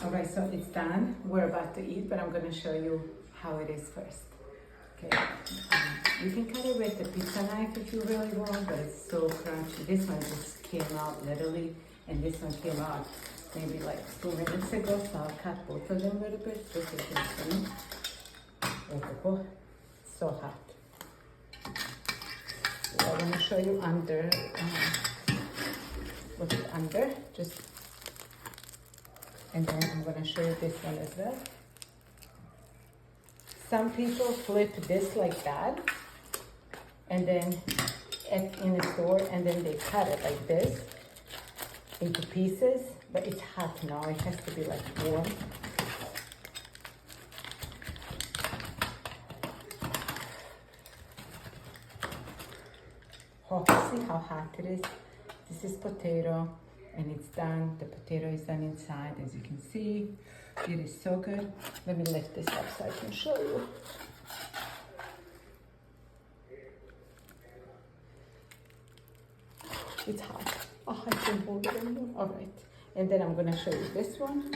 All right, so it's done. We're about to eat, but I'm gonna show you how it is first. Okay, you can cut it with the pizza knife if you really want, but it's so crunchy. This one just came out literally, and this one came out maybe like 2 minutes ago, so I'll cut both of them a little bit just so you can see. Oh, so hot. So I want to show you under, what's under, just, and then I'm going to show you this one as well. Some people flip this like that, and then in the store, and then they cut it like this into pieces, but it's hot now. It has to be like warm. Oh, see how hot it is? This is potato, and it's done. The potato is done inside, as you can see. It is so good. Let me lift this up so I can show you. It's hot. Oh, I can't hold it anymore. All right. And then I'm going to show you this one.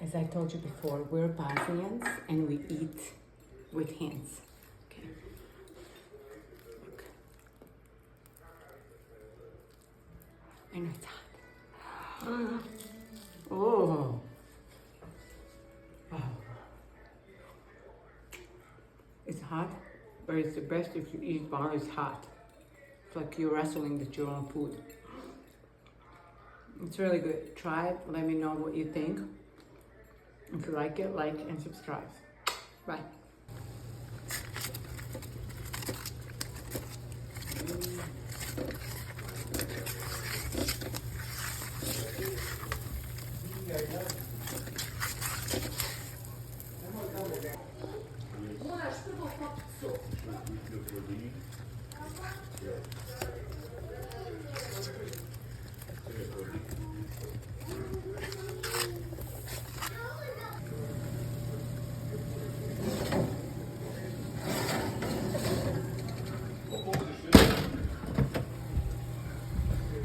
As I told you before, we're Bosnians and we eat with hands. Okay. Look. And it's hot. Oh. Wow. It's hot, but it's the best if you eat while it's hot. It's like you're wrestling with your own food. It's really good. Try it. Let me know what you think. If you like it, like and subscribe. Bye.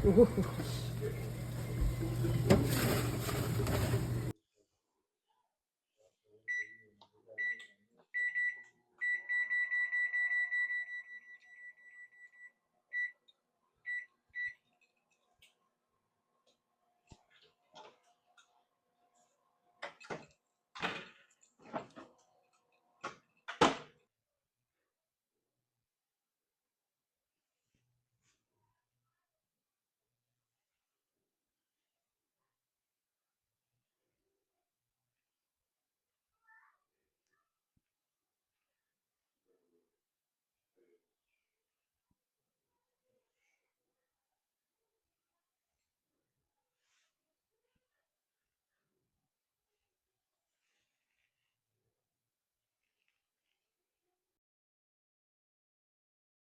Ooh.